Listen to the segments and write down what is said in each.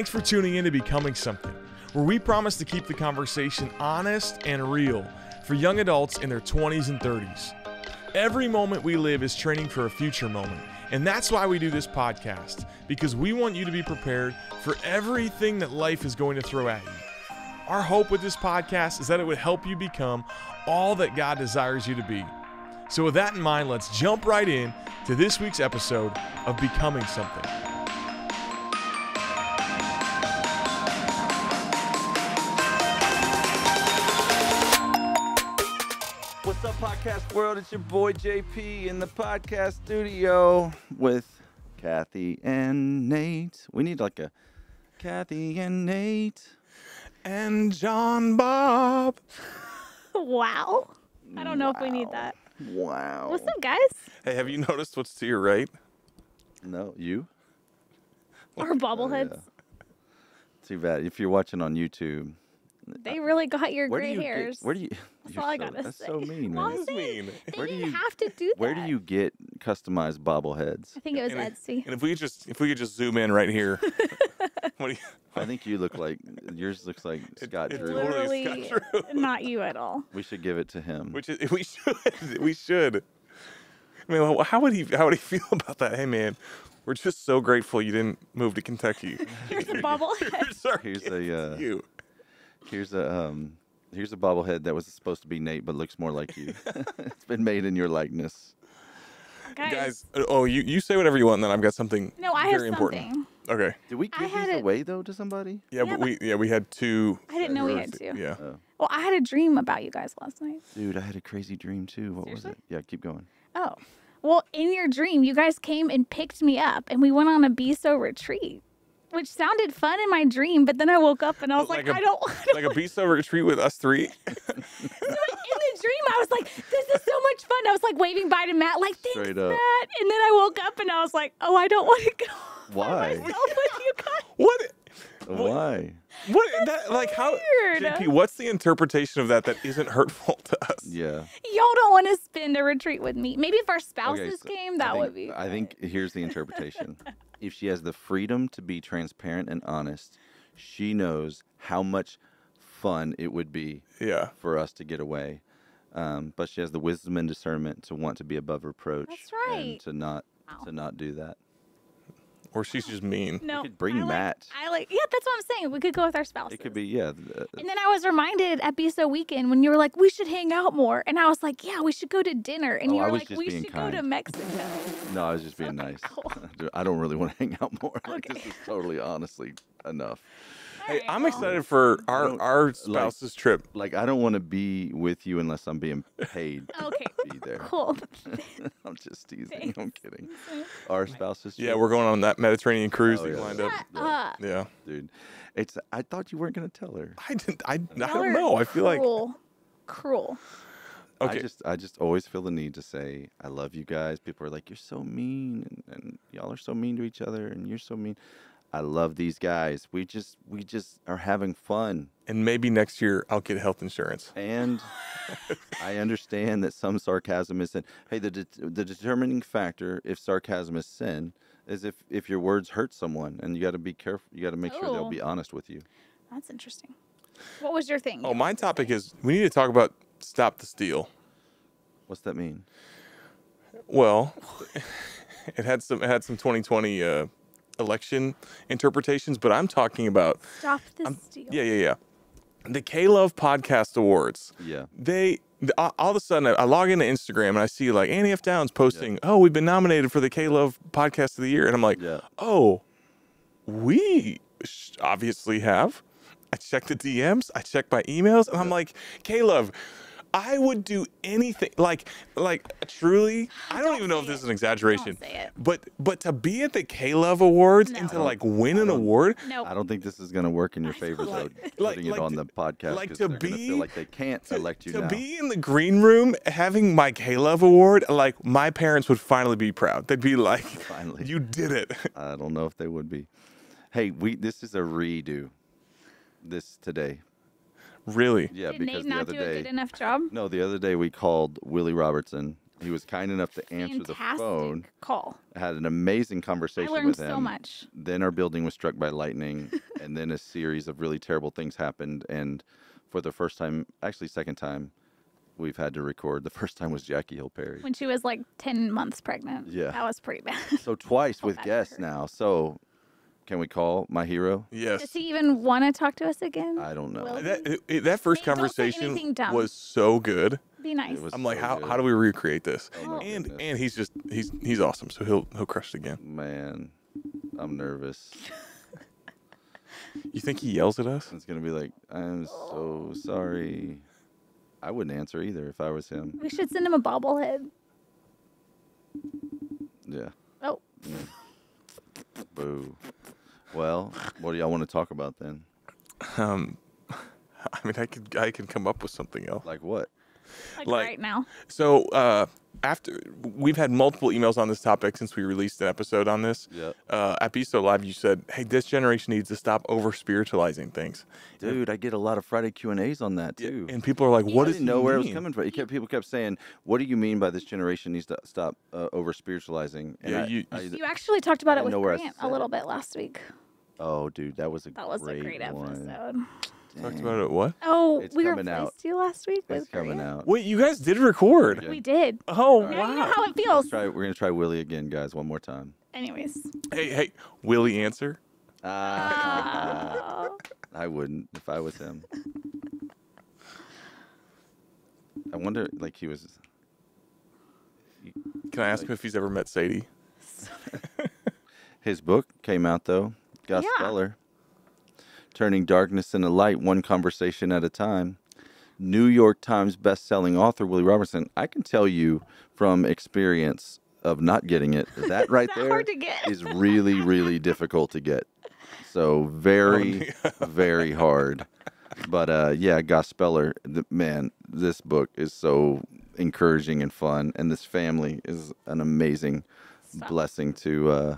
Thanks for tuning in to Becoming Something, where we promise to keep the conversation honest and real for young adults in their 20s and 30s. Every moment we live is training for a future moment, and that's why we do this podcast, because we want you to be prepared for everything that life is going to throw at you. Our hope with this podcast is that it would help you become all that God desires you to be. So with that in mind, let's jump right in to this week's episode of Becoming Something. What's up, podcast world? It's your boy JP in the podcast studio with Kathy and Nate. We need like a Kathy and Nate. And John Bob. Wow. I don't know if we need that. Wow. What's up, guys? Hey, have you noticed what's to your right? No, you? Our bobbleheads. Yeah. Too bad. If you're watching on YouTube. They really got your Where gray do you hairs. Get, where do you? That's you're all I so- gotta That's say. so mean, Well, man. That's mean. They Where do didn't you- have to do that. Where do you get customized bobbleheads? I think it was And Etsy. And if we could just zoom in right here. What do you? I think you look like yours looks like Scott it Drew. literally- Literally Scott Drew. not you at all. We should give it to him. Which is we should. I mean, how would he feel about that? Hey, man, we're just so grateful you didn't move to Kentucky. Here's a bobblehead. Sorry, Here's a bobblehead that was supposed to be Nate, but looks more like you. It's been made in your likeness. guys. Oh, you say whatever you want, and then I've got something. No, I have very important. something. Okay. Did we I give had these it- away though to somebody? Yeah, Yeah, but we had two. I didn't know we had to. Yeah. Oh. Well, I had a dream about you guys last night. Dude, I had a crazy dream too. What Seriously? was it? Yeah, keep going. Oh. Well, in your dream, you guys came and picked me up, and we went on a BSO retreat, which sounded fun in my dream, but then I woke up and I was like, I don't want to. Like a BSO retreat with us three. In the dream, I was like, this is so much fun. I was like waving bye to Matt, like, thanks, Straight up. Matt. And then I woke up and I was like, oh, I don't want to go. Why? By myself with you guys. What? Why? What? That, like how? weird. JP, what's the interpretation of that isn't hurtful to us? Yeah. Y'all don't want to spend a retreat with me. Maybe if our spouses so came, that would be. I think here's the interpretation. If she has the freedom to be transparent and honest, she knows how much fun it would be Yeah. for us to get away. But she has the wisdom and discernment to want to be above reproach. That's right. And to not do that. Or she's just mean. No, could bring I Matt. yeah, that's what I'm saying. We could go with our spouses. It could be, yeah. And then I was reminded at BSO weekend when you were like, we should hang out more. And I was like, yeah, we should go to dinner. And Oh, you I were was like, just we being should go to kind. Mexico. No, I was just being nice. cool. I don't really want to hang out more. Like, Okay. this is totally, honestly, enough. Hey, Alright, I'm well, excited for our spouse's trip. Like, I don't want to be with you unless I'm being paid Okay, to be there. cool. I'm just teasing. I'm Thanks. kidding. Our spouses. Yeah, we're going on that Mediterranean cruise Oh, that you yeah. lined up. Shut up. Yeah. Dude, I thought you weren't gonna tell her. I didn't. I Y'all don't are know. I feel like. Cruel. Okay. I just always feel the need to say I love you guys. People are like, you're so mean, and y'all are so mean to each other, and you're so mean. I love these guys. We just are having fun, And maybe next year I'll get health insurance. and I understand that some sarcasm is sin. Hey, the determining factor if sarcasm is sin is if your words hurt someone, and you got to be careful. You got to make sure they'll Oh. be honest with you. That's interesting. What was your thing? Oh, my topic is we need to talk about stop the steal. What's that mean? Well, it had some 2020 election interpretations, but I'm talking about Stop this steal. yeah. The K-Love Podcast Awards. Yeah. All of a sudden I log into Instagram and I see like Annie F. Downs posting, "Oh, we've been nominated for the K-Love Podcast of the Year," and I'm like, Yeah. "Oh, we obviously have." I checked the DMs, I checked my emails, and I'm like, "K-Love, I would do anything." Like truly, I don't even know if this is an exaggeration. Don't say it. But to be at the K-Love Awards and to No. like win an award, Nope. I don't think this is going to work in your I favor, though, don't putting it like on to- the podcast, like 'cause to they're gonna be- feel like they can't elect you to now. be in the green room having my K-Love award, like my parents would finally be proud. They'd be like, Finally. "You did it." I don't know if they would be. Hey, this is a redo. This today. Really? Yeah, Did because Nate the not other do a day. good enough job? No, the other day we called Willie Robertson He was kind enough to answer the phone. Call. I had an amazing conversation with him. I learned so much. Then our building was struck by lightning, and then a series of really terrible things happened. And for the first time, actually second time, we've had to record. The first time was Jackie Hill Perry. When she was like 10 months pregnant. Yeah. That was pretty bad. So twice with guests now. So can we call my hero? Yes. Does he even want to talk to us again? I don't know. That first conversation was so good. Be nice. I'm like, how do we recreate this? Oh and he's awesome. So he'll crush it again. Man, I'm nervous. You think he yells at us? It's gonna be like, I'm so sorry. I wouldn't answer either if I was him. We should send him a bobblehead. Yeah. Oh. Yeah. Boo. Well, what do y'all want to talk about then? I mean, I could come up with something else. Like what? Like right now. So after we've had multiple emails on this topic since we released an episode on this. Yeah. At Be So Live, you said, "Hey, this generation needs to stop over spiritualizing things." Dude, I get a lot of Friday Q&As on that too. And people are like, "What does he know where it mean?" was coming from? People kept saying, "What do you mean by this generation needs to stop over spiritualizing?" And you actually talked about it with Grant a little bit last week. Oh, dude, that was a great episode. Talked about it. What? Oh, we replaced you last week with It's coming Grant. out. Wait, you guys did record? We did. Oh, wow. Now you know how it feels. We're gonna try Willie again, guys, one more time. Anyways. Hey, Willie answer? I wouldn't if I was him. I wonder, like, he was. Can I ask him if he's ever met Sadie? His book came out though. Gus Speller. Turning Darkness into Light, one conversation at a time. New York Times best-selling author Willie Robertson. I can tell you from experience of not getting it, that right there hard to get. is really, really difficult to get. So very, very hard. But yeah, Gus Speller, man, this book is so encouraging and fun, and this family is an amazing blessing to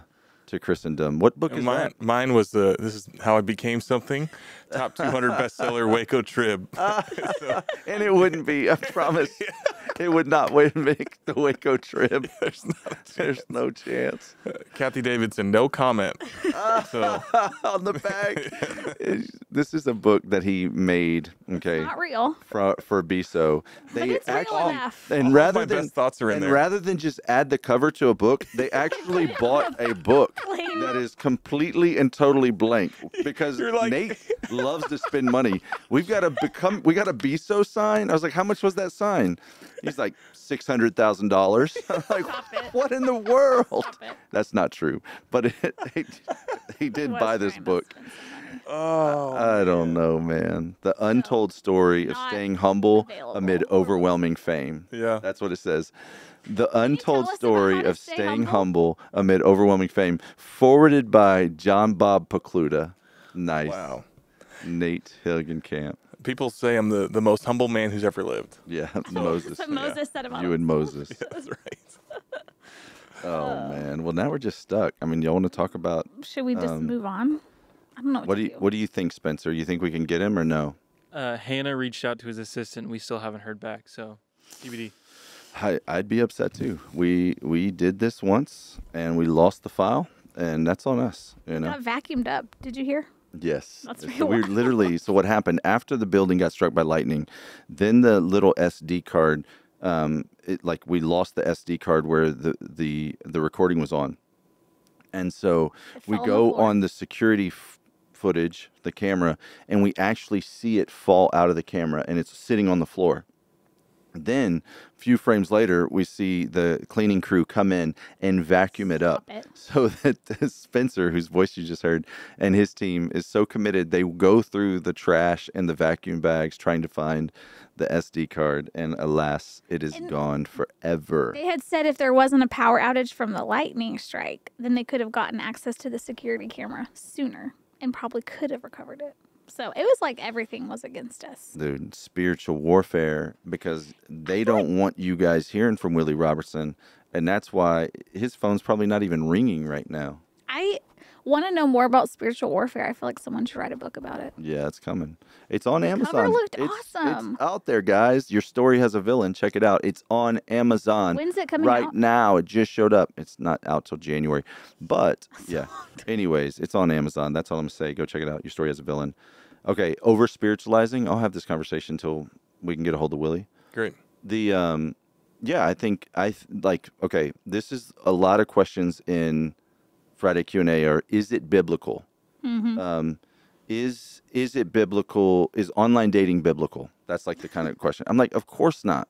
Christendom. What book is that? Mine was This Is How I Became Something, top 200 bestseller, Waco Trib. And it wouldn't be, I promise. It would not make the Waco Trib. There's no chance. Kathy Davidson, no comment. On the back. This is a book that he made. Okay, it's not real. For BSO. But it's real enough. And my best thoughts are in there. Rather than just add the cover to a book, they actually bought a book that is completely and totally blank because Nate loves to spend money. We got a BSO sign. I was like, how much was that sign? He's like $600,000. I'm like, what in the world? That's not true. But he did buy this book. Oh, I don't know, man. The untold story of staying humble amid overwhelming fame. Yeah. That's what it says. The untold story of staying humble amid overwhelming fame. Forwarded by John Bob Pokluda. Nice. Wow. Nate Hilgenkamp. People say I'm the most humble man who's ever lived. Yeah, Moses. So Moses said about you and Moses. Yeah, that's right. Oh, man. Well, now we're just stuck. I mean, y'all want to talk about... Should we just move on? I don't know what do you think, Spencer? You think we can get him or no? Hannah reached out to his assistant. We still haven't heard back, so TBD. I'd be upset too. We did this once and we lost the file, and that's on us. You know, got vacuumed up. Did you hear? Yes. That's So we literally. So what happened after the building got struck by lightning? Then the little SD card. We lost the SD card where the recording was on, and so we go on the security footage, the camera, and we actually see it fall out of the camera, and it's sitting on the floor. Then, a few frames later, we see the cleaning crew come in and vacuum it up. So that Spencer, whose voice you just heard, and his team is so committed, they go through the trash and the vacuum bags trying to find the SD card, and alas, it is gone forever. They had said if there wasn't a power outage from the lightning strike, then they could have gotten access to the security camera sooner and probably could have recovered it. So it was like everything was against us. Dude, spiritual warfare, because they don't want you guys hearing from Willie Robertson, and that's why his phone's probably not even ringing right now. Want to know more about spiritual warfare? I feel like someone should write a book about it. Yeah, it's coming. It's on The Amazon. cover looked It's awesome. out there, guys. Your story has a villain. Check it out. It's on Amazon. When's it coming right out? now? It just showed up. It's not out till January. But yeah. Anyways, it's on Amazon. That's all I'm gonna say. Go check it out. Your story has a villain. Okay, over spiritualizing. I'll have this conversation until we can get a hold of Willie. Great. The yeah, I think okay, this is a lot of questions in Friday Q&A are, is it biblical? Is it biblical? Is online dating biblical? That's like the kind of question. I'm like, of course not.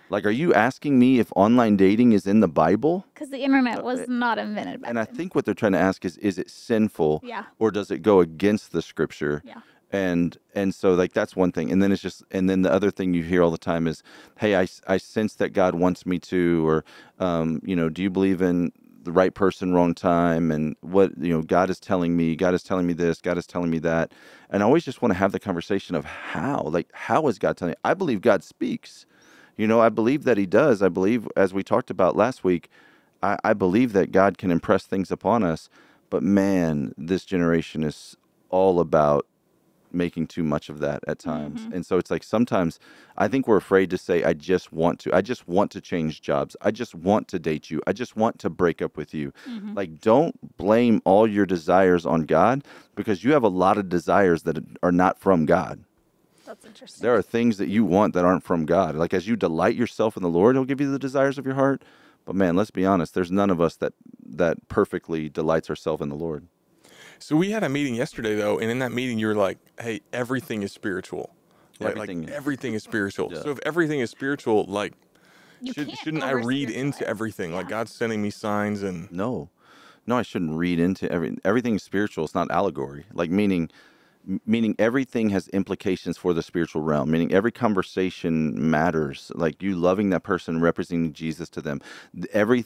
Like, are you asking me if online dating is in the Bible? Because the internet was not invented back And I then. think what they're trying to ask is it sinful? Yeah. Or does it go against the scripture? Yeah. And so like that's one thing. And then it's just, and then the other thing you hear all the time is, hey, I sense that God wants me to, or do you believe in the right person, wrong time? And what, God is telling me this, God is telling me that. And I always just want to have the conversation of how is God telling you? I believe God speaks. I believe that he does. I believe, as we talked about last week, I believe that God can impress things upon us. But man, this generation is all about making too much of that at times. And so it's like sometimes I think we're afraid to say, I just want to change jobs. I just want to date you. I just want to break up with you. Like, don't blame all your desires on God, because you have a lot of desires that are not from God. That's interesting. There are things that you want that aren't from God. Like, as you delight yourself in the Lord, he'll give you the desires of your heart. But man, let's be honest, there's none of us that perfectly delights ourselves in the Lord. So we had a meeting yesterday, though, and in that meeting, you were like, "Hey, everything is spiritual. Everything is spiritual. Yeah. So if everything is spiritual, like, You can't shouldn't I read into over-spiritualize. everything? Like, God's sending me signs and No, I shouldn't read into everything is spiritual. It's not allegory. Like, meaning everything has implications for the spiritual realm, meaning every conversation matters. Like, you loving that person, representing Jesus to them. Every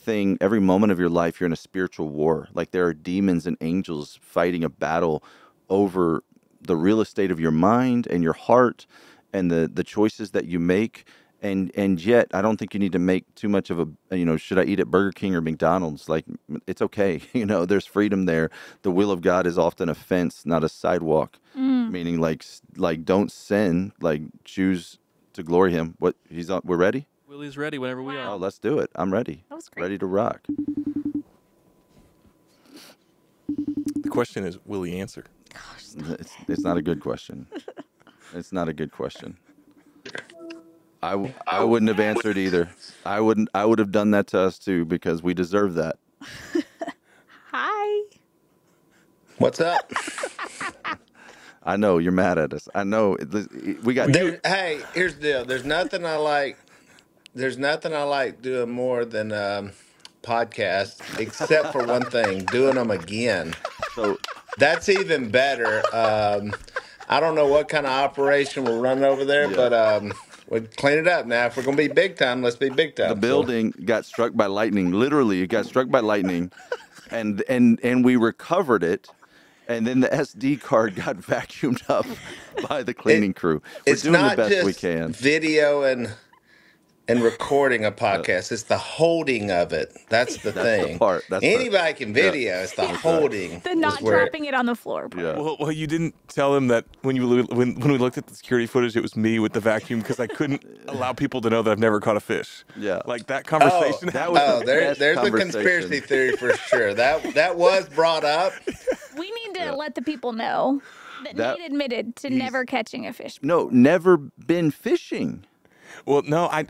moment of your life, you're in a spiritual war. Like, there are demons and angels fighting a battle over the real estate of your mind and your heart and the choices that you make. And yet, I don't think you need to make too much of a, should I eat at Burger King or McDonald's? Like, it's okay. There's freedom there. The will of God is often a fence, not a sidewalk. Meaning, like, don't sin. Like, choose to glory him. We're ready? Willie's ready whenever we Oh, are. let's do it. I'm ready. That was great. Ready to rock. the question is, will he answer? It's not a good question. It's not a good question. I wouldn't have answered either. I would have done that to us too, because we deserve that. Hi. What's up? I know you're mad at us. I know we got. Hey, here's the deal. There's nothing I like doing more than podcasts, except for one thing: doing them again. So That's even better. I don't know what kind of operation we're running over there, but we'll clean it up now. If we're gonna be big time, let's be big time. the building got struck by lightning. Literally, it got struck by lightning, and we recovered it. And then the SD card got vacuumed up by the cleaning crew. We're It's doing the not best just we can. video and recording a podcast. It's the holding of it. That's the thing. part. That's Anybody can video. It's the holding. The not is where- dropping it on the floor. part. Yeah. Well, you didn't tell him that when we looked at the security footage, it was me with the vacuum, because I couldn't allow people to know that I've never caught a fish. Yeah. Like, that conversation. that was the there's best a conspiracy conversation. theory for sure. That was brought up. We need to let the people know that That- Nate admitted to never catching a fish. No, never been fishing. Well, no, I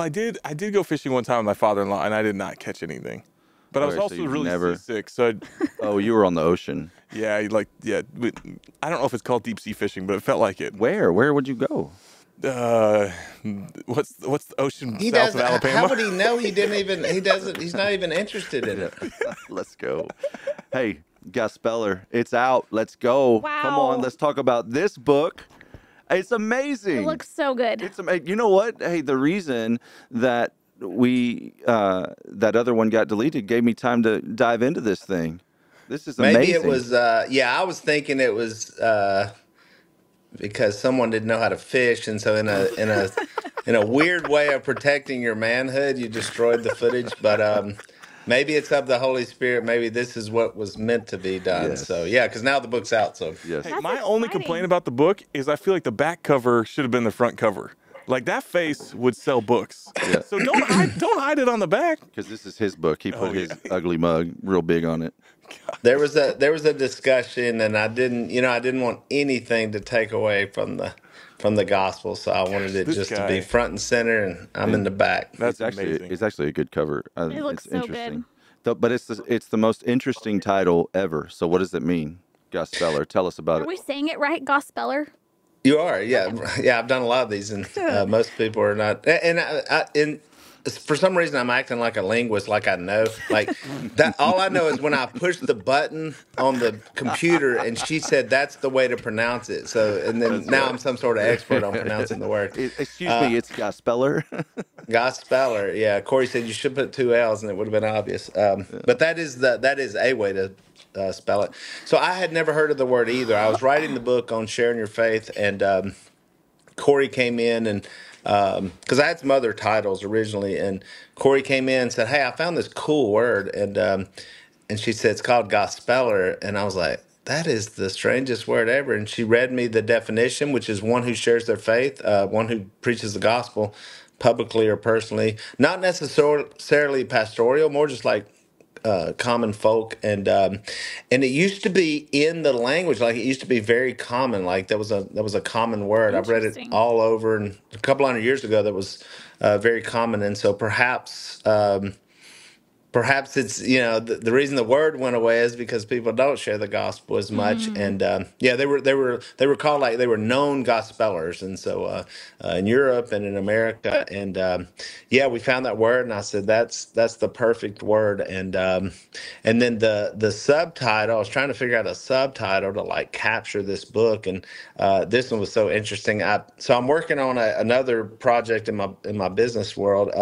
did go fishing one time with my father-in-law, and I did not catch anything. But I was Okay, so also you've really never- seasick, so Oh, you were on the ocean. yeah, I don't know if it's called deep sea fishing, but it felt like it. Where would you go? What's the ocean He south doesn't. of Alabama? How would he know? He didn't even. He doesn't. He's not even interested in it. Let's go. Hey, Gus Speller, it's out. Let's go. Come Wow. on, let's talk about this book. It's amazing. It looks so good. It's amazing. You know what? Hey, the reason that that other one got deleted gave me time to dive into this thing. This is amazing. Maybe it was. I was thinking it was because someone didn't know how to fish, and so in a weird way of protecting your manhood, you destroyed the footage. But maybe it's of the Holy Spirit. Maybe this is what was meant to be done. Yes. So yeah, because now the book's out. So Yes. Hey, That's my only exciting. complaint about the book is I feel like the back cover should have been the front cover. Like that face would sell books. Yeah. So don't hide it on the back. Because this is his book. He put his yeah. ugly mug real big on it. there was a discussion, and I didn't want anything to take away from the gospel. So I wanted it This just to guy. be front and center, and I'm in the back. That's It's actually a good cover. It looks it's so interesting. But it's the most interesting title ever. So what does it mean? Gospeller, tell us about Are it. we saying it right? Gospeller? You are, yeah. I've done a lot of these, and most people are not. And for some reason, I'm acting like a linguist, like I know. Like that. All I know is when I push the button on the computer, and she said that's the way to pronounce it. So, and then now I'm some sort of expert on pronouncing the word. Excuse me, it's Gospeller. Gospeller, yeah. Corey said you should put two L's, and it would have been obvious. But that is a way to spell it. So I had never heard of the word either. I was writing the book on sharing your faith, and Corey came in and because I had some other titles originally, and Corey came in and said, "Hey, I found this cool word," and she said it's called Gospeller, and I was like, "That is the strangest word ever." And she read me the definition, which is one who shares their faith, one who preaches the gospel publicly or personally, not necessarily pastoral, more just like common folk, and it used to be in the language, like it used to be very common, like that was a common word. I've read it Interesting. all over, and a couple hundred years ago that was very common, and so perhaps it's the reason the word went away is because people don't share the gospel as much, and they were called, like they were known gospelers, and so in Europe and in America, and we found that word, and I said that's the perfect word, and then the subtitle, I was trying to figure out a subtitle to like capture this book, and this one was so interesting. So I'm working on another project in my business world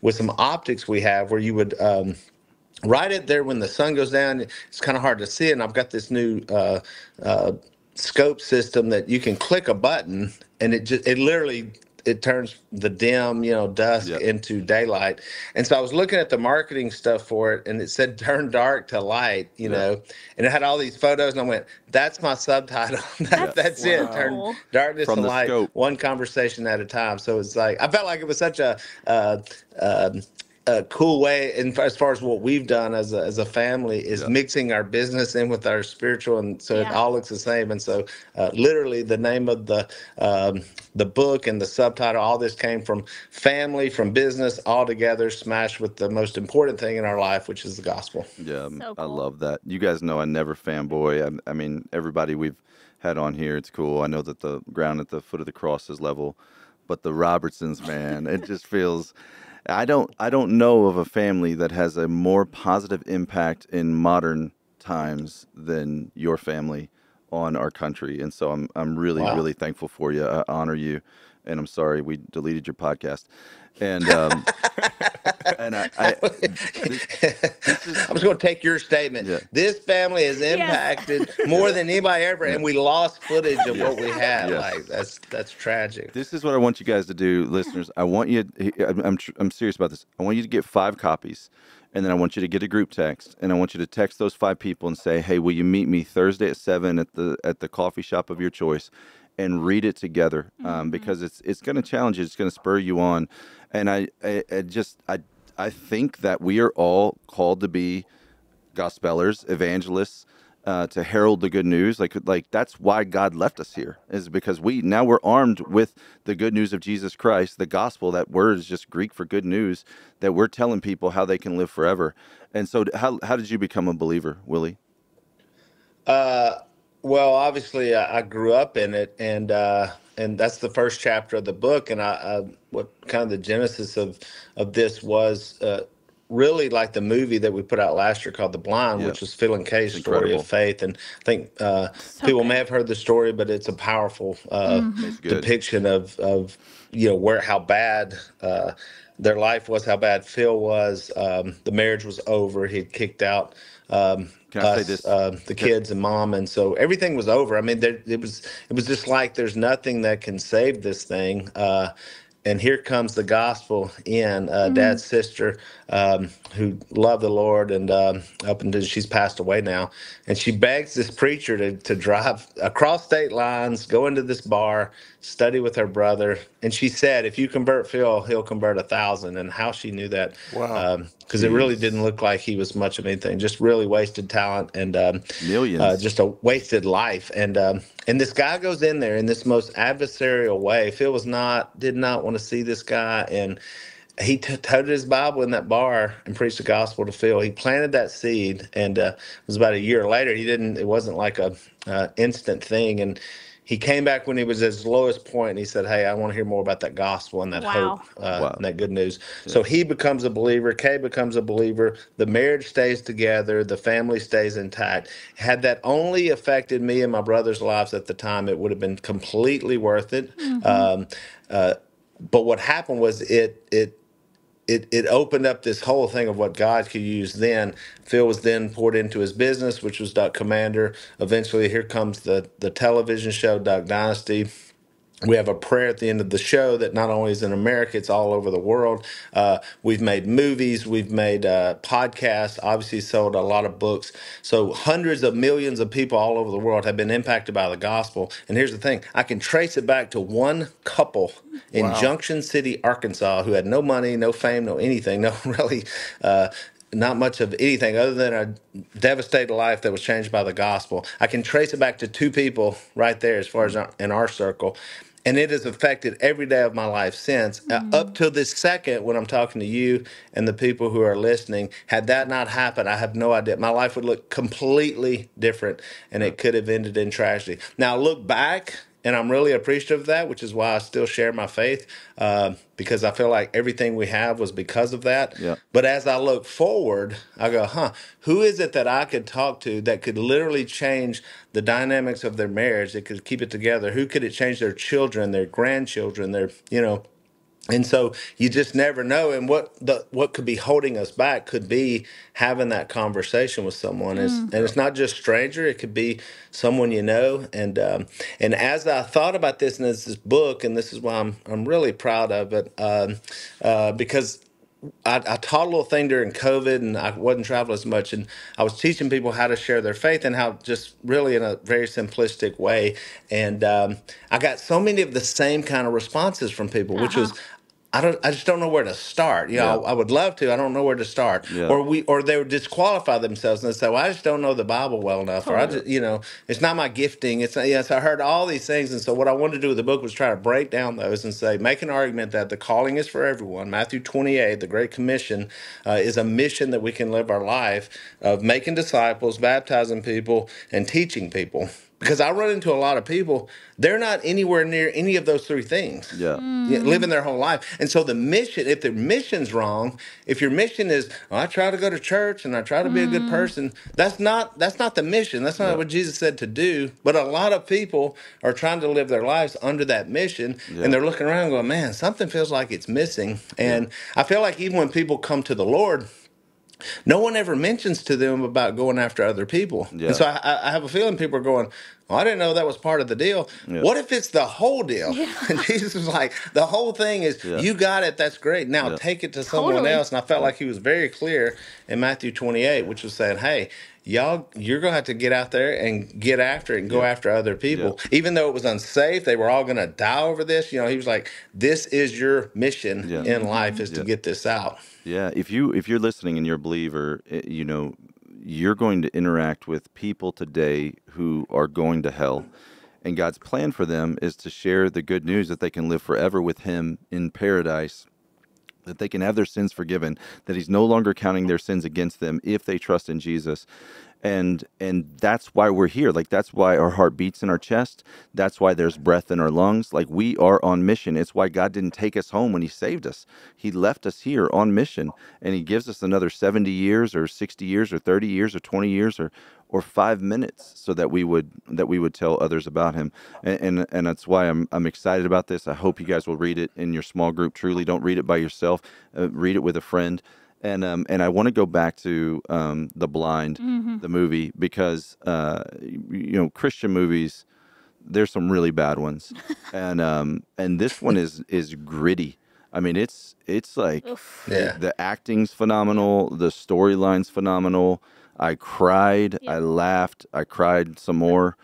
with some optics we have where you would right it there when the sun goes down. It's kind of hard to see it, and I've got this new scope system that you can click a button, and it literally turns the dim, dusk into daylight. And so I was looking at the marketing stuff for it, and it said turn dark to light, and it had all these photos, and I went, that's my subtitle. That's it. Turn Cool. darkness From to the light, scope. one conversation at a time. So it's like, I felt like it was such a cool way, and as far as what we've done as a family is mixing our business in with our spiritual, and so it all looks the same. And so literally the name of the book and the subtitle, all this came from family, from business, all together smashed with the most important thing in our life, which is the gospel. Yeah, So I cool. love that. You guys know I never fanboy. I mean, everybody we've had on here, it's cool. I know that the ground at the foot of the cross is level, but the Robertsons, man, it just feels. I don't know of a family that has a more positive impact in modern times than your family on our country, and so I'm really really thankful for you. I honor you, and I'm sorry we deleted your podcast. And and I'm just going to take your statement. Yeah. This family has impacted more than anybody ever, and we lost footage of what we had. Yes. Like that's tragic. This is what I want you guys to do, listeners. I want you. I'm serious about this. I want you to get 5 copies, and then I want you to get a group text, and I want you to text those 5 people and say, "Hey, will you meet me Thursday at 7 at the coffee shop of your choice?" And read it together, because it's going to challenge you. It's going to spur you on, and I think that we are all called to be gospelers, evangelists, to herald the good news. Like that's why God left us here, is because we're armed with the good news of Jesus Christ, the gospel. That word is just Greek for good news, that we're telling people how they can live forever. And so how did you become a believer, Willie? Well, obviously, I grew up in it, and that's the first chapter of the book. And what kind of the genesis of this was really like the movie that we put out last year called The Blind, which was Phil and Kay's story incredible. of faith. And I think people may have heard the story, but it's a powerful depiction of how bad their life was, how bad Phil was. The marriage was over. He'd kicked out Can I say this? the kids and mom, and so everything was over. I mean, it was just like there's nothing that can save this thing. and here comes the gospel in. Dad's sister, who loved the Lord, and up until she's passed away now, and she begs this preacher to drive across state lines, go into this bar, study with her brother, and she said, if you convert Phil, he'll convert 1,000. And how she knew that, Wow. because it really didn't look like he was much of anything, just really wasted talent and Millions. just a wasted life. And this guy goes in there in this most adversarial way. Phil did not want to see this guy, and he toted his Bible in that bar and preached the gospel to Phil. He planted that seed, and it was about a year later. It wasn't like a instant thing, and he came back when he was at his lowest point, and he said, hey, I want to hear more about that gospel and that Wow. hope, and that good news. So he becomes a believer. Kay becomes a believer. The marriage stays together. The family stays intact. Had that only affected me and my brother's lives at the time, it would have been completely worth it. But what happened was it opened up this whole thing of what God could use then. Phil was then poured into his business, which was Duck Commander. Eventually, here comes the television show, Duck Dynasty. We have a prayer at the end of the show that not only is in America, it's all over the world. We've made movies, we've made podcasts, obviously sold a lot of books. So hundreds of millions of people all over the world have been impacted by the gospel. And here's the thing, I can trace it back to one couple in Junction City, Arkansas, who had no money, no fame, no anything, no really not much of anything other than a devastated life that was changed by the gospel. I can trace it back to two people right there as far as in our circle. And it has affected every day of my life since, up till this second when I'm talking to you and the people who are listening. Had that not happened, I have no idea. My life would look completely different, and it could have ended in tragedy. Now, I look back, and I'm really appreciative of that, which is why I still share my faith, because I feel like everything we have was because of that. Yeah. But as I look forward, I go, who is it that I could talk to that could literally change the dynamics of their marriage, that could keep it together? Who could it change their children, their grandchildren, and so you just never know. And what could be holding us back could be having that conversation with someone. And it's not just stranger; it could be someone you know. And as I thought about this, and this book, and this is why I'm really proud of it, because I taught a little thing during COVID, and I wasn't traveling as much, and I was teaching people how to share their faith and how just really in a very simplistic way. And I got so many of the same kind of responses from people, which was, I just don't know where to start. I would love to. I don't know where to start. Yeah. Or they would disqualify themselves and say, well, I just don't know the Bible well enough. Or I just, it's not my gifting. It's not, so I heard all these things. And so what I wanted to do with the book was try to break down those and say, make an argument that the calling is for everyone. Matthew 28, the Great Commission, is a mission that we can live our life of making disciples, baptizing people, and teaching people. Because I run into a lot of people, they're not anywhere near any of those three things. Yeah. Living their whole life. And so the mission, if the mission's wrong, if your mission is, I try to go to church and I try to be a good person, that's not the mission. That's not what Jesus said to do. But a lot of people are trying to live their lives under that mission, and they're looking around going, man, something feels like it's missing. And I feel like even when people come to the Lord, no one ever mentions to them about going after other people. Yeah. And so I have a feeling people are going, well, I didn't know that was part of the deal. Yeah. What if it's the whole deal? Yeah. And Jesus was like, the whole thing is, you got it, that's great. Now take it to someone else. And I felt like he was very clear in Matthew 28, which was saying, hey, y'all, you're going to have to get out there and get after it and go after other people. Even though it was unsafe, they were all going to die over this. He was like, this is your mission in life, is to get this out. Yeah, if you're listening and you're a believer, you're going to interact with people today who are going to hell, and God's plan for them is to share the good news that they can live forever with Him in paradise, that they can have their sins forgiven, that He's no longer counting their sins against them if they trust in Jesus. And that's why we're here. Like, that's why our heart beats in our chest. That's why there's breath in our lungs. Like, we are on mission. It's why God didn't take us home when He saved us. He left us here on mission, and He gives us another 70 years or 60 years or 30 years or 20 years or 5 minutes so that we would tell others about Him. And that's why I'm excited about this. I hope you guys will read it in your small group. Truly, don't read it by yourself. Read it with a friend. And I want to go back to The Blind, the movie, because Christian movies, there's some really bad ones, and this one is gritty. I mean, it's like Yeah. the acting's phenomenal, the storyline's phenomenal. I cried, I laughed, I cried some more.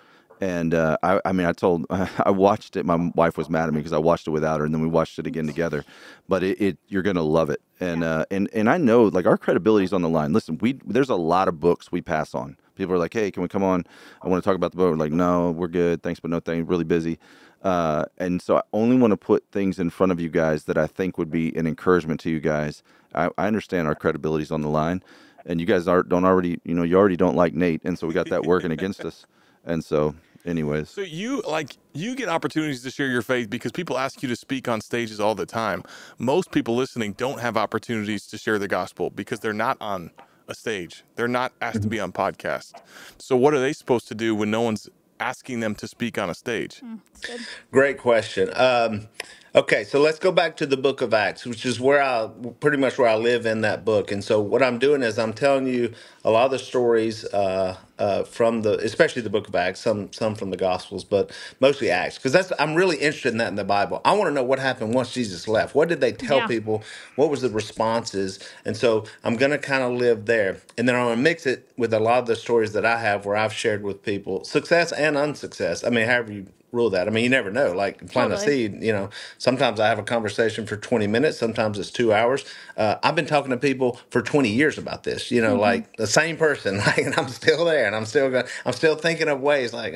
And I mean, I watched it. My wife was mad at me because I watched it without her, and then we watched it again together. But you're gonna love it, and I know like our credibility's on the line. Listen, there's a lot of books we pass on. People are like, hey, can we come on? I want to talk about the book. We're like, no, we're good, thanks, but no thanks. Really busy. And so I only want to put things in front of you guys that I think would be an encouragement to you guys. I understand our credibility's on the line, and you guys you already don't like Nate, and so we got that working against us, and so. Anyways, So you get opportunities to share your faith because people ask you to speak on stages all the time. Most people listening don't have opportunities to share the gospel because they're not on a stage. They're not asked to be on podcasts. So what are they supposed to do when no one's asking them to speak on a stage? That's good. Great question. Okay, so let's go back to the book of Acts, which is pretty much where I live in that book. And so what I'm doing is I'm telling you a lot of the stories from especially the book of Acts, some from the Gospels, but mostly Acts, because I'm really interested in that in the Bible. I want to know what happened once Jesus left. What did they tell people? What was the responses? And so I'm going to kind of live there, and then I'm going to mix it with a lot of the stories that I have where I've shared with people success and unsuccess. I mean, however you rule that. I mean, you never know. Like plant a seed, sometimes I have a conversation for 20 minutes. Sometimes it's 2 hours. I've been talking to people for 20 years about this, like the same person, like, and I'm still there, and I'm still thinking of ways like,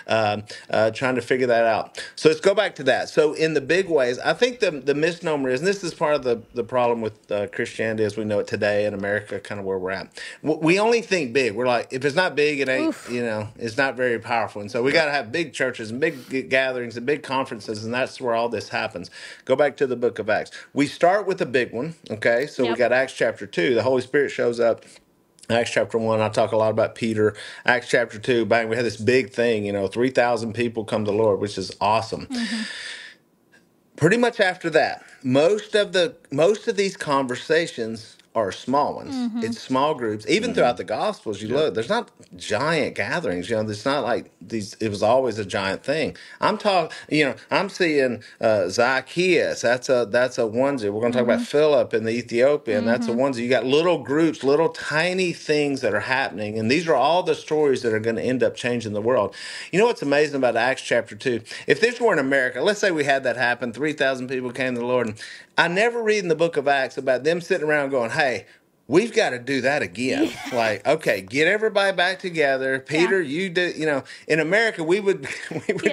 trying to figure that out. So let's go back to that. So in the big ways, I think the misnomer is, and this is part of the problem with Christianity as we know it today in America, kind of where we're at. We only think big. We're like, if it's not big, it ain't, it's not very powerful. And so we got to have big churches and big gatherings and big conferences, and that's where all this happens. Go back to the book of Acts. We start with a big one, okay? So we got Acts chapter 2. The Holy Spirit shows up. Acts chapter 1, I talk a lot about Peter. Acts chapter 2, bang, we had this big thing, 3,000 people come to the Lord, which is awesome. Pretty much after that, most of these conversations are small ones. It's small groups. Even throughout the Gospels, you look, there's not giant gatherings. It's not like these. It was always a giant thing. I'm seeing Zacchaeus. That's a onesie. We're going to talk about Philip and the Ethiopian. That's a onesie. You got little groups, little tiny things that are happening, and these are all the stories that are going to end up changing the world. You know what's amazing about Acts chapter 2? If this were in America, let's say we had that happen, 3,000 people came to the Lord, and I never read in the book of Acts about them sitting around going, hey, we've got to do that again. Like, okay, get everybody back together. Peter, you do, in America, we would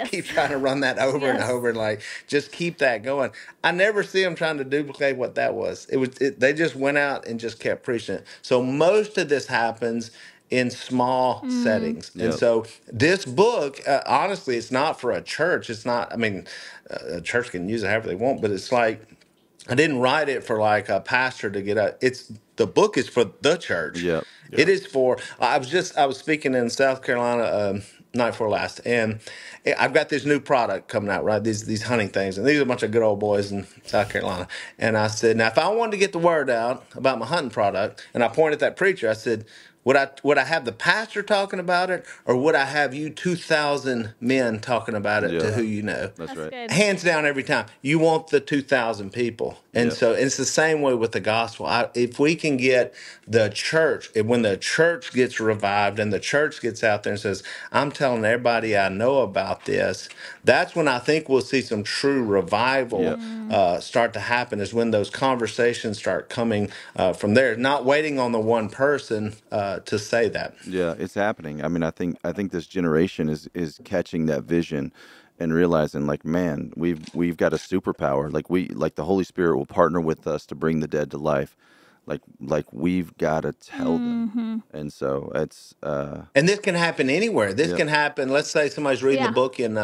keep trying to run that over and over and like, just keep that going. I never see them trying to duplicate what that was. They just went out and just kept preaching it. So most of this happens in small settings. And so this book, honestly, it's not for a church. It's not, a church can use it however they want, but it's like, I didn't write it for like a pastor to get up. The book is for the church. Yeah. It is for, I was speaking in South Carolina night before last, and I've got this new product coming out, right? These hunting things, and these are a bunch of good old boys in South Carolina. And I said, now if I wanted to get the word out about my hunting product, and I pointed at that preacher, I said, would I have the pastor talking about it, or would I have you 2,000 men talking about it to who you know? That's right. Good. Hands down every time. You want the 2,000 people. And so it's the same way with the gospel. If we can get the church, when the church gets revived and the church gets out there and says, I'm telling everybody I know about this, that's when I think we'll see some true revival start to happen, is when those conversations start coming from there, not waiting on the one person to say that. Yeah, it's happening. I think this generation is catching that vision and realizing, like, man, we've got a superpower. Like the Holy Spirit will partner with us to bring the dead to life. Like we've got to tell them. And so it's and this can happen anywhere. This can happen. Let's say somebody's reading the book in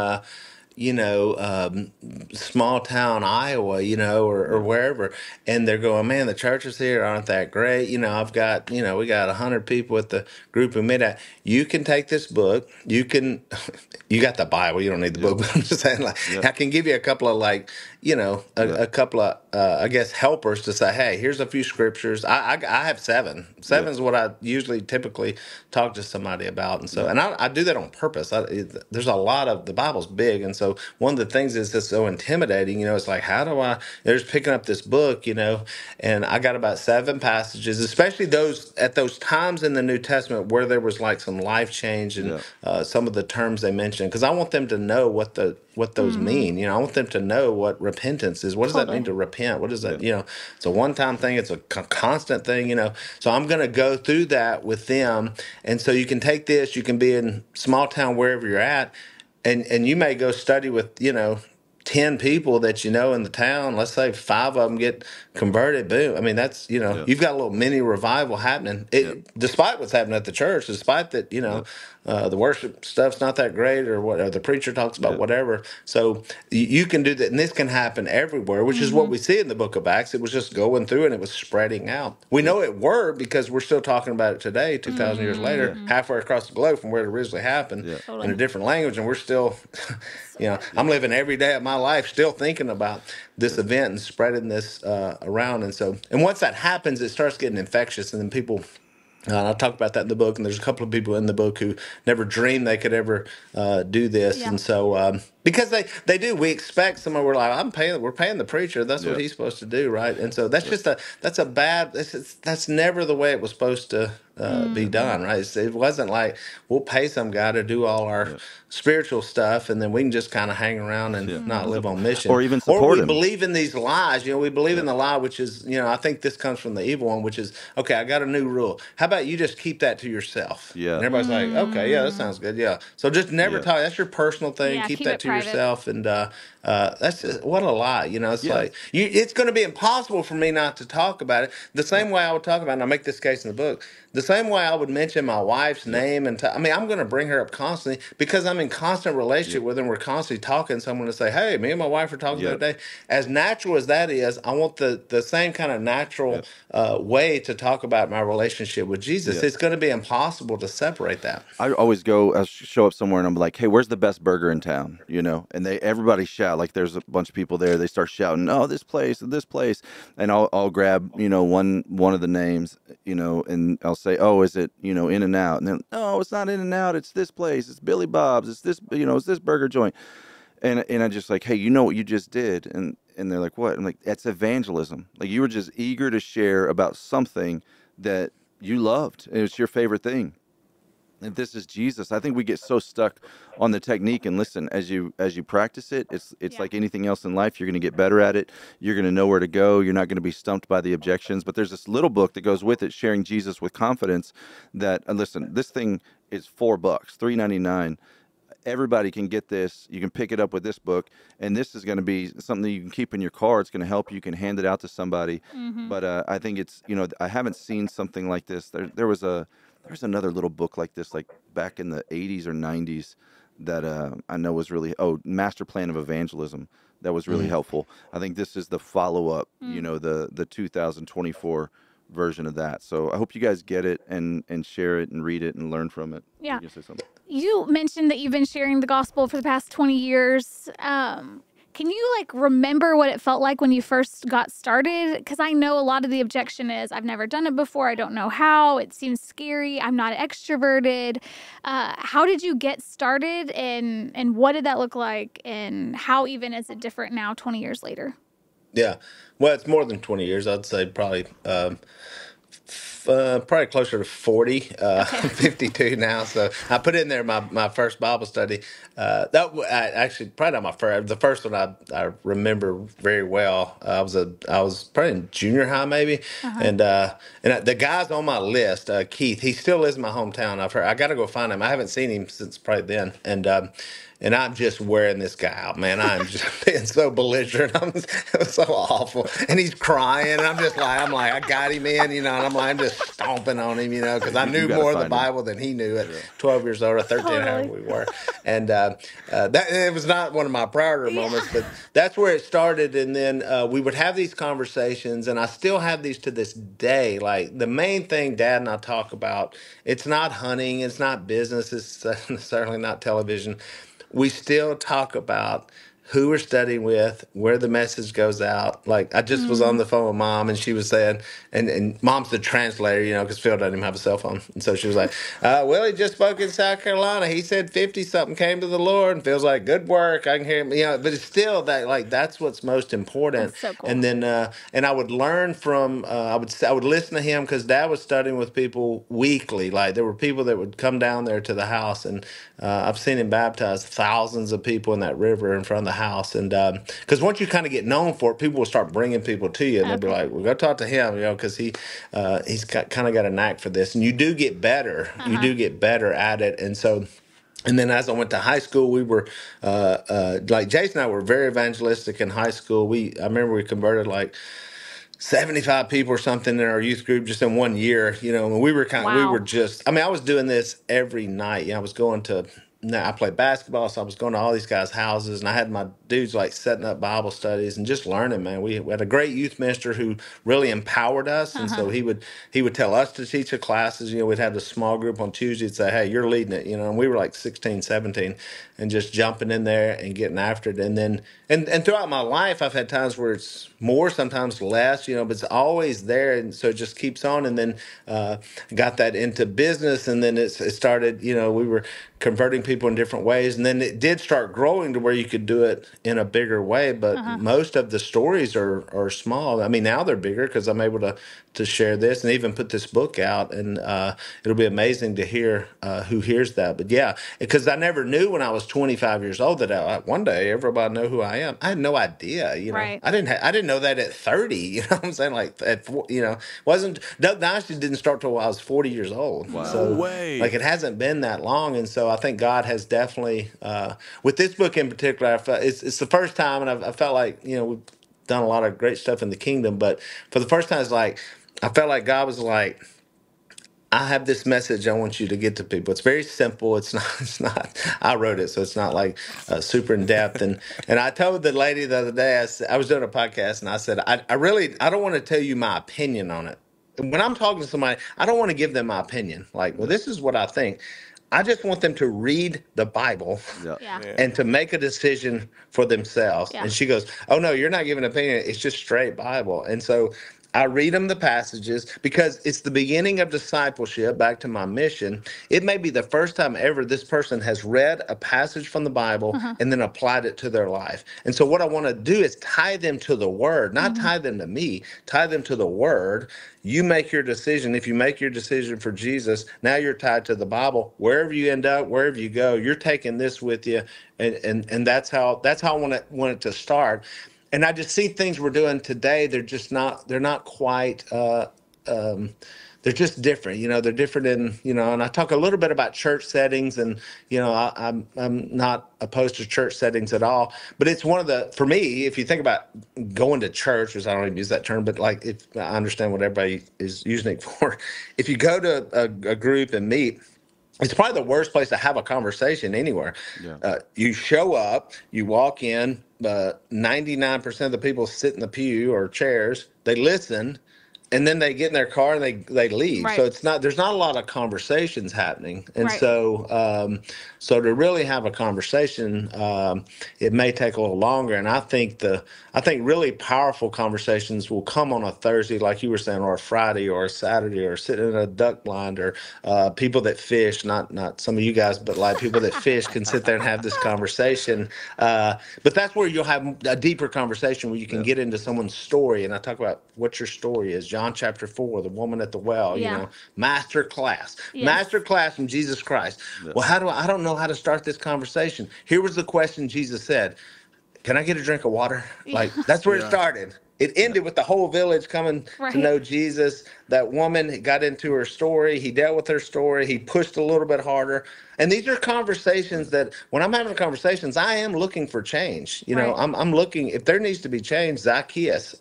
small town Iowa, or wherever, and they're going, man, the churches here aren't that great. I've got, we got 100 people at the group we met at. You can take this book. You got the Bible. You don't need the book, but I'm just saying, like, I can give you a couple of, like, Yeah. a couple of, I guess, helpers to say, hey, here's a few scriptures. I have seven. Seven is what I usually typically talk to somebody about. And so, Yeah. and I do that on purpose. There's a lot of, the Bible's big. And so one of the things is that's so intimidating, it's like, how do I, there's picking up this book, and I got about seven passages, especially those at those times in the New Testament where there was like some life change and Yeah. some of the terms they mentioned, because I want them to know what those mean. I want them to know what repentance is. What does that mean to repent? What is that? It's a one-time thing. It's a constant thing. So I'm going to go through that with them, and so you can take this. You can be in small town wherever you're at, and you may go study with 10 people that in the town. Let's say 5 of them get converted. Boom. I mean, that's, Yeah. you've got a little mini revival happening. Despite what's happening at the church, despite that, the worship stuff's not that great, or what, or the preacher talks about whatever. So you can do that. And this can happen everywhere, which is what we see in the book of Acts. It was just going through and it was spreading out. We know it worked because we're still talking about it today, 2,000 years later, halfway across the globe from where it originally happened in a different language. And we're still, I'm living every day of my life still thinking about this event and spreading this around. And once that happens, it starts getting infectious, and then people. And I talk about that in the book, and there's a couple of people in the book who never dreamed they could ever do this. Yeah. And so, because they do, we expect someone, we're like, we're paying the preacher. That's what he's supposed to do, right? And so that's that's never the way it was supposed to be done, right? It wasn't like we'll pay some guy to do all our spiritual stuff, and then we can just kind of hang around and not live on mission, Or even support we him. believe in these lies. We believe in the lie, which is, I think this comes from the evil one, which is, okay, I got a new rule. How about you just keep that to yourself? Yeah. And everybody's like, okay, that sounds good. Yeah. So just never talk. That's your personal thing. Yeah, keep keep that it to private. yourself. And that's just, what a lie. It's like it's going to be impossible for me not to talk about it. The same way I would talk about it, and I make this case in the book, the same way I would mention my wife's name. And I'm going to bring her up constantly because I'm in constant relationship with her, and we're constantly talking. So I'm going to say, hey, me and my wife are talking the other day. As natural as that is, I want the same kind of natural way to talk about my relationship with Jesus. It's going to be impossible to separate that. I always I show up somewhere and I'm like, hey, where's the best burger in town? And everybody shout, like there's a bunch of people there. They start shouting, oh, this place, and I'll grab one of the names, and I'll say, oh, is it In and Out? And then, no, it's not In and Out. It's this place. It's Billy Bob's. It's this it's this burger joint. And I just like, hey, you know what you just did? And they're like, what? I'm like, that's evangelism. Like you were just eager to share about something that you loved. And it's your favorite thing. And this is Jesus. I think we get so stuck on the technique. And listen, as you practice it, it's like anything else in life. You're going to get better at it. You're going to know where to go. You're not going to be stumped by the objections. But there's this little book that goes with it, Sharing Jesus with Confidence. That listen, this thing is $4, $3.99. Everybody can get this. You can pick it up with this book, and this is going to be something that you can keep in your car. It's going to help you. You can hand it out to somebody. But I think it's I haven't seen something like this. There's another little book like this, like back in the 80s or 90s, that I know was really Master Plan of Evangelism. That was really helpful. I think this is the follow up. The 2024 version of that. So I hope you guys get it and share it and read it and learn from it. Yeah. You say something? You mentioned that you've been sharing the gospel for the past 20 years. Can you remember what it felt like when you first got started? Because I know a lot of the objection is, I've never done it before. I don't know how. It seems scary. I'm not extroverted. How did you get started, and what did that look like? And how even is it different now, 20 years later? Yeah. Well, it's more than 20 years. I'd say probably closer to 40. I'm 52 now, so I put in there my first Bible study. Actually probably not my first. The first one I remember very well. I was probably in junior high maybe, and the guy's on my list, Keith. He still lives in my hometown. I've heard. I got to go find him. I haven't seen him since probably then, and I'm just wearing this guy out, man. I'm just being so belligerent. It was so awful. And he's crying. And I'm like, I got him in, and I'm just stomping on him, because I knew more of the Bible than he knew at 12 years old or 13, however we were. And that it was not one of my prouder moments, but that's where it started. And then we would have these conversations, and I still have these to this day. Like the main thing Dad and I talk about, it's not hunting, it's not business, it's certainly not television. We still talk about who we're studying with, where the message goes out. Like I just was on the phone with Mom, and she was saying, and Mom's the translator, because Phil doesn't even have a cell phone, and so she was like, Willie just spoke in South Carolina. He said 50 something came to the Lord, and Phil's like, good work. I can hear him, but it's still that like that's what's most important. That's so cool. And then and I would learn from I would listen to him because Dad was studying with people weekly. Like there were people that would come down there to the house, and I've seen him baptize thousands of people in that river in front of the house. And because once you kind of get known for it, people will start bringing people to you, and they'll be like, "Well, go talk to him," because he's kind of got a knack for this. And you do get better. You do get better at it, and so. And then as I went to high school, we were like Jason and I were very evangelistic in high school. I remember we converted like 75 people or something in our youth group just in one year, and we were we were just, I mean, I was doing this every night. I was going to, I played basketball, so I was going to all these guys' houses, and I had my dudes like setting up Bible studies and just learning, man. We had a great youth minister who really empowered us, and so he would tell us to teach the classes. We'd have the small group on Tuesday and say, hey, you're leading it, and we were like 16, 17, and just jumping in there and getting after it. And then, and throughout my life, I've had times where it's more, sometimes less, but it's always there, and so it just keeps on. And then got that into business, and then it started, we were converting people in different ways, and then it did start growing to where you could do it in a bigger way. But most of the stories are small. I mean, now they're bigger because I'm able to share this and even put this book out, and it'll be amazing to hear who hears that. But yeah, because I never knew when I was 25 years old that one day everybody know who I am. I had no idea. Right. I didn't know that at 30. You know what I'm saying? Like wasn't Doug Dynasty didn't start till I was 40 years old. Wow. So No way. like it hasn't been that long, and so I think God has definitely with this book in particular. I felt it's the first time, and I felt like we've done a lot of great stuff in the kingdom, but for the first time, it's like I felt like God was like, I have this message I want you to get to people. It's very simple. It's not. I wrote it, so it's not like super in depth. And I told the lady the other day, I was doing a podcast, and I said, I don't want to tell you my opinion on it. When I'm talking to somebody, I don't want to give them my opinion. Like, well, this is what I think. I just want them to read the Bible Yeah. and to make a decision for themselves. Yeah. And she goes, oh, no, you're not giving an opinion. It's just straight Bible. And so I read them the passages because it's the beginning of discipleship, back to my mission. It may be the first time ever this person has read a passage from the Bible and then applied it to their life. And so what I want to do is tie them to the Word, not tie them to me, tie them to the Word. You make your decision. If you make your decision for Jesus, now you're tied to the Bible. Wherever you end up, wherever you go, you're taking this with you. And that's how I want it to start. And I just see things we're doing today. They're not quite, they're just different. They're different in, and I talk a little bit about church settings, and, I'm not opposed to church settings at all. But it's for me, if you think about going to church, which I don't even use that term, but like, if I understand what everybody is using it for, if you go to a group and meet, it's probably the worst place to have a conversation anywhere. Yeah. You show up, you walk in, 99% of the people sit in the pew or chairs, they listen, and then they get in their car and they leave. Right. So there's not a lot of conversations happening. And Right. so to really have a conversation, it may take a little longer. And I think really powerful conversations will come on a Thursday, like you were saying, or a Friday or a Saturday, or sitting in a duck blind, or people that fish, not some of you guys, but like people that fish can sit there and have this conversation. But that's where you'll have a deeper conversation where you can get into someone's story. And I talk about what your story is. John chapter 4, the woman at the well, master class. Yes. Master class from Jesus Christ. Yeah. Well, I don't know how to start this conversation. Here was the question Jesus said, can I get a drink of water? Like, that's where it started. It ended with the whole village coming to know Jesus. That woman got into her story. He dealt with her story. He pushed a little bit harder. And these are conversations that when I'm having conversations, I am looking for change. I'm looking, if there needs to be change, Zacchaeus,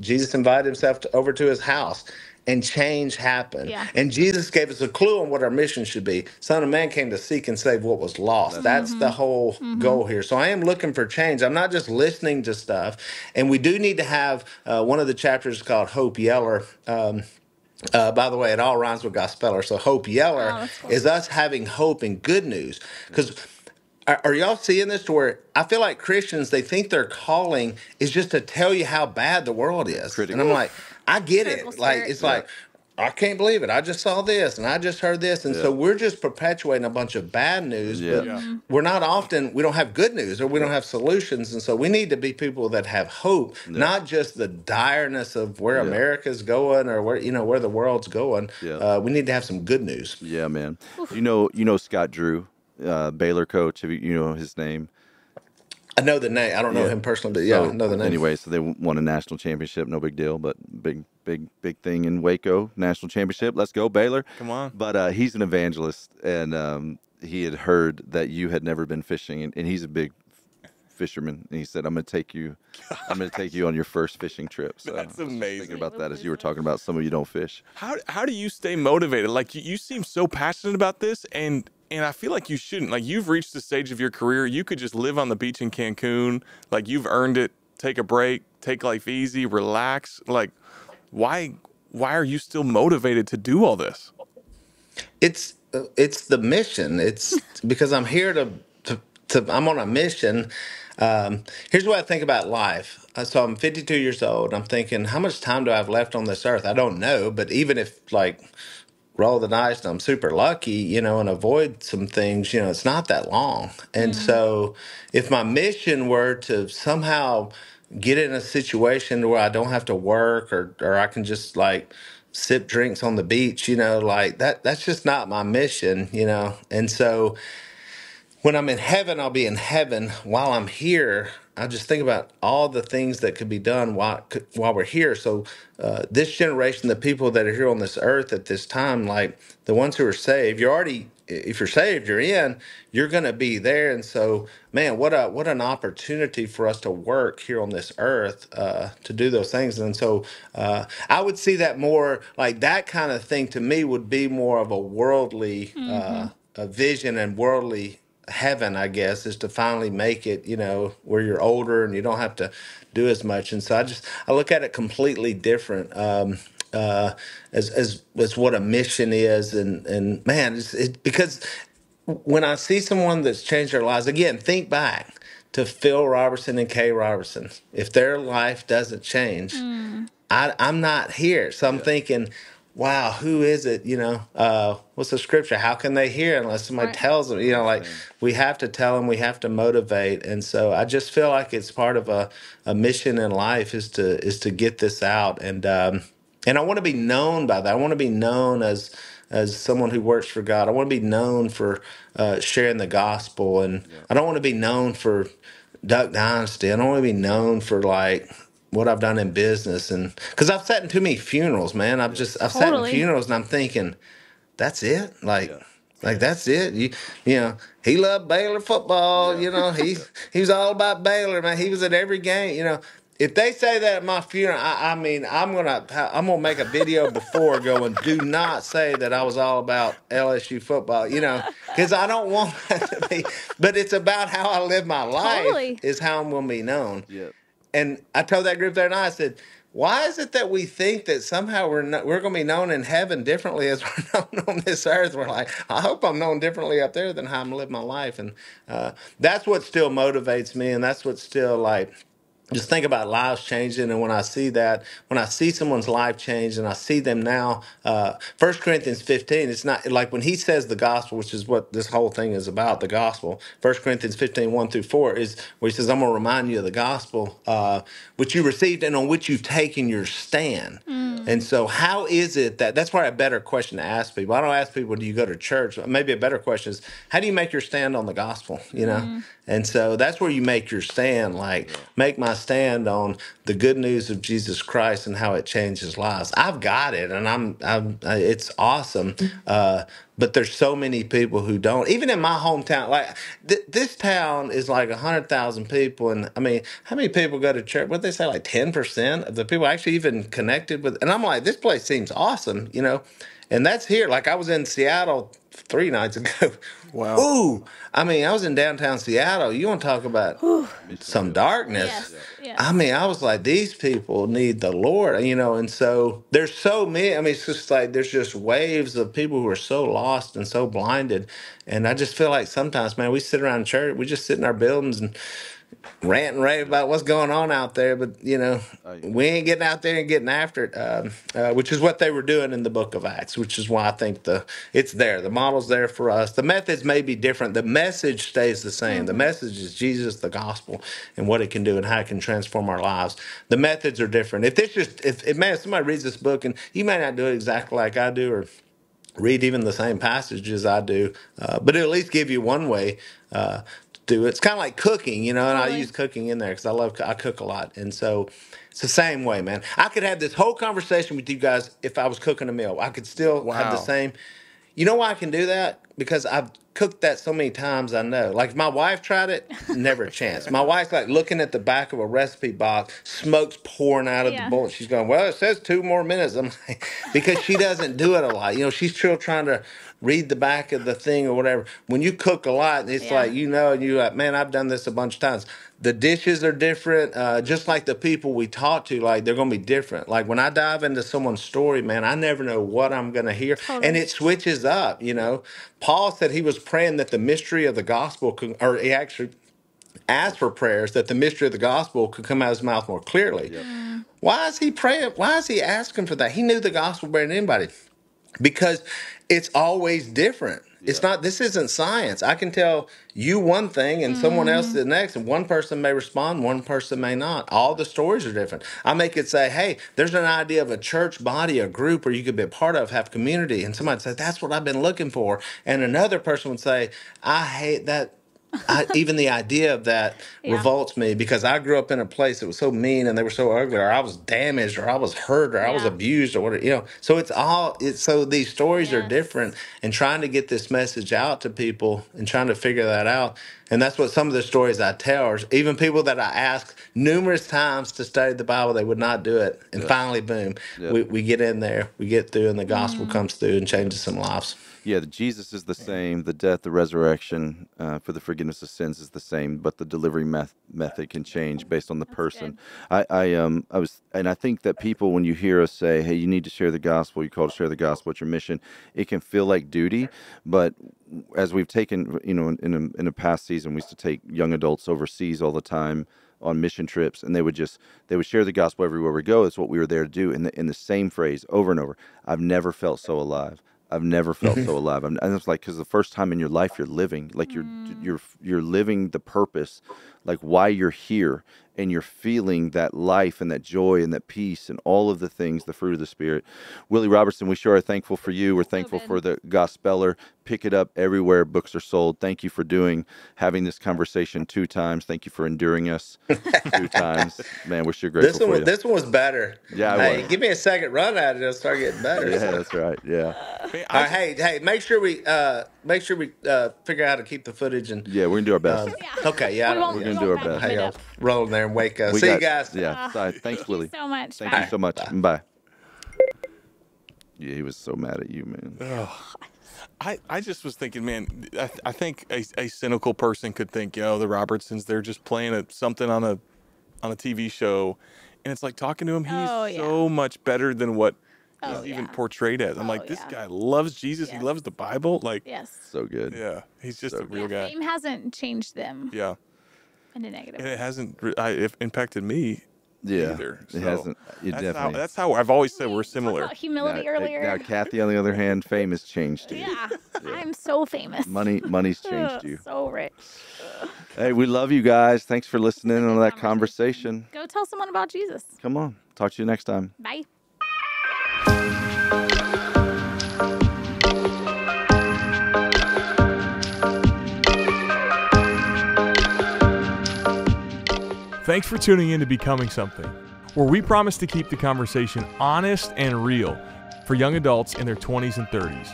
Jesus invited himself over to his house. And change happened. Yeah. And Jesus gave us a clue on what our mission should be. Son of Man came to seek and save what was lost. That's the whole goal here. So I am looking for change. I'm not just listening to stuff. And we do need to have one of the chapters called Hope Yeller. By the way, it all rhymes with Gospeller. So Hope Yeller is us having hope and good news. Because are y'all seeing this to where I feel like Christians, they think their calling is just to tell you how bad the world is. Critical. And I'm like, I get Critical it. Like, spirit. it's like, I can't believe it. I just saw this and I just heard this. And so we're just perpetuating a bunch of bad news, but we're not often, we don't have good news or we don't have solutions. And so we need to be people that have hope, not just the direness of where America's going or where, where the world's going. We need to have some good news. Yeah, man. You know Scott Drew, Baylor coach. You know his name? I know the name. I don't know him personally, but I know the name. Anyway, so they won a national championship. No big deal, but big thing in Waco. National championship. Let's go, Baylor. Come on. But he's an evangelist, and he had heard that you had never been fishing, and he's a big fisherman. And he said, "I'm going to take you. I'm going to take you on your first fishing trip." So That's I was amazing. thinking about that as you were talking about some of you don't fish. How do you stay motivated? Like you seem so passionate about this, and I feel like you shouldn't. Like you've reached the stage of your career, you could just live on the beach in Cancun. Like you've earned it. Take a break, take life easy, relax. Like why are you still motivated to do all this? It's the mission. It's because I'm here to I'm on a mission. Here's what I think about life. So I'm 52 years old. I'm thinking, how much time do I have left on this earth? I don't know, but even if like roll the dice and I'm super lucky, and avoid some things, it's not that long. And so if my mission were to somehow get in a situation where I don't have to work or I can just like sip drinks on the beach, like that's just not my mission, And so when I'm in heaven, I'll be in heaven. While I'm here, I just think about all the things that could be done while we're here. So this generation, the people that are here on this earth at this time, like the ones who are saved, if you're saved, you're going to be there. And so, man, what an opportunity for us to work here on this earth to do those things. And so I would see that more like that kind of thing to me would be more of a worldly a vision and worldly heaven, I guess, is to finally make it, where you're older and you don't have to do as much. And so I look at it completely different as what a mission is. And man, because when I see someone that's changed their lives, again, think back to Phil Robertson and Kay Robertson. If their life doesn't change, I'm not here. So I'm thinking, wow, who is it? What's the scripture? How can they hear unless somebody tells them? We have to tell them, we have to motivate. And so I just feel like it's part of a mission in life is to get this out. And I want to be known by that. I want to be known as someone who works for God. I want to be known for sharing the gospel. And I don't want to be known for Duck Dynasty. I don't want to be known for like what I've done in business, and because I've sat in too many funerals, man. I've sat in funerals, and I'm thinking, that's it. Like that's it. He loved Baylor football. He was all about Baylor, man. He was at every game. If they say that at my funeral, I mean, I'm gonna make a video before going, do not say that I was all about LSU football, because I don't want that to be. But it's about how I live my life is how I'm gonna be known. Yeah. And I told that group there night, I said, why is it that we think that somehow we're going to be known in heaven differently as we're known on this earth? We're like, I hope I'm known differently up there than how I'm living my life. And that's what still motivates me, and that's what still like just think about lives changing. And when I see someone's life change and I see them now, 1 Corinthians 15, it's not like when he says the gospel, which is what this whole thing is about, the gospel. 1 Corinthians 15, 1-4 is where he says, I'm going to remind you of the gospel, which you received and on which you've taken your stand. And so how is it that's probably a better question to ask people. I don't ask people, do you go to church? Maybe a better question is, how do you make your stand on the gospel, And so that's where you make your stand, make my stand on the good news of Jesus Christ and how it changes lives. I've got it, and it's awesome. But there's so many people who don't. Even in my hometown, this town is like 100,000 people, and I mean, how many people go to church? What they say, like 10% of the people actually even connected with. And I'm like, this place seems awesome, And that's here. Like I was in Seattle 3 nights ago. Wow. Ooh, I mean, I was in downtown Seattle. You want to talk about some darkness? Yes. Yes. I mean, I was like, these people need the Lord, and so there's so many. I mean, it's just like there's just waves of people who are so lost and so blinded. And I just feel like sometimes, man, we sit around church, we just sit in our buildings and rant and rave about what's going on out there, but we ain't getting out there and getting after it, which is what they were doing in the book of Acts, which is why I think it's there. The model's there for us. The methods may be different. The message stays the same. The message is Jesus, the gospel, and what it can do and how it can transform our lives. The methods are different. If somebody reads this book and you may not do it exactly like I do, or read even the same passages I do, but it'll at least give you one way to do it. It's kind of like cooking, and I use cooking in there because I cook a lot. And so it's the same way, man. I could have this whole conversation with you guys if I was cooking a meal. I could still have the Wow. same. You know why I can do that? Because I've cooked that so many times, I know. Like, if my wife tried it, never a chance. My wife's like looking at the back of a recipe box, smoke's pouring out of the bowl. She's going, well, it says 2 more minutes. I'm like, because she doesn't do it a lot. She's still trying to read the back of the thing or whatever. When you cook a lot, it's like, and you're like, man, I've done this a bunch of times. The dishes are different, just like the people we talk to, like they're going to be different. Like when I dive into someone's story, man, I never know what I'm going to hear. Totally. And it switches up, Paul said he was praying that the mystery of the gospel could, or he actually asked for prayers that the mystery of the gospel could come out of his mouth more clearly. Yep. Why is he praying? Why is he asking for that? He knew the gospel better than anybody. Because it's always different. It's not, this isn't science. I can tell you one thing and someone else the next, and one person may respond, one person may not. All the stories are different. I may could say, hey, there's an idea of a church body, a group where you could be a part of, have community. And somebody would say, that's what I've been looking for. And another person would say, I hate that. Even the idea of that revolts me because I grew up in a place that was so mean and they were so ugly, or I was damaged, or I was hurt, or I was abused, or whatever. So so these stories are different, and trying to get this message out to people and trying to figure that out. And that's what some of the stories I tell are. Even people that I ask numerous times to study the Bible, they would not do it. And finally, boom, we get in there, we get through, and the gospel comes through and changes some lives. Yeah, Jesus is the same. The death, the resurrection for the forgiveness of sins is the same, but the delivery method can change based on the person. I think that people, when you hear us say, "Hey, you need to share the gospel," you're called to share the gospel. It's your mission. It can feel like duty, but as we've taken, in a past season, we used to take young adults overseas all the time on mission trips, and they would share the gospel everywhere we go. It's what we were there to do. In the same phrase over and over. I've never felt so alive. I've never felt so alive. And it's like, because the first time in your life you're living, like you're living the purpose, like why you're here, and you're feeling that life and that joy and that peace and all of the things, the fruit of the Spirit. Willie Robertson, we sure are thankful for you. We're thankful for the Gospeller. Pick it up everywhere books are sold. Thank you for having this conversation 2 times. Thank you for enduring us 2 times. Man, we're sure grateful for you. This one was better. Yeah, hey, give me a second run at it. It'll start getting better. Yeah, that's right. Yeah. Hey, make sure we figure out how to keep the footage and. Yeah, we're gonna do our best. Okay, yeah, we're gonna do our best. Hey, I'll roll in there and wake up. See you guys. Yeah, thanks, Willie. So much. Thank you so much. Bye. Yeah, he was so mad at you, man. I just was thinking, man, I think a cynical person could think, the Robertsons, they're just playing something on a TV show, and it's like talking to him. He's so much better than what he's even portrayed as. I'm like, this guy loves Jesus. He loves the Bible. Like, so good. Yeah, he's just a real guy. Fame hasn't changed them. Yeah. In a negative. And it hasn't impacted me. Yeah, either. It hasn't. That's how I've always said we're similar. Talk about humility earlier. Now, Kathy, on the other hand, fame has changed you. Yeah, I'm so famous. Money's changed you. So rich. Hey, we love you guys. Thanks for listening on that conversation. Go tell someone about Jesus. Come on. Talk to you next time. Bye. Thanks for tuning in to Becoming Something, where we promise to keep the conversation honest and real for young adults in their 20s and 30s.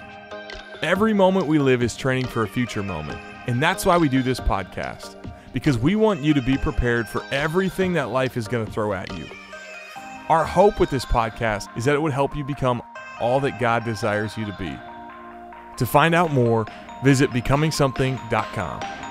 Every moment we live is training for a future moment, and that's why we do this podcast, because we want you to be prepared for everything that life is going to throw at you. Our hope with this podcast is that it would help you become all that God desires you to be. To find out more, visit becomingsomething.com.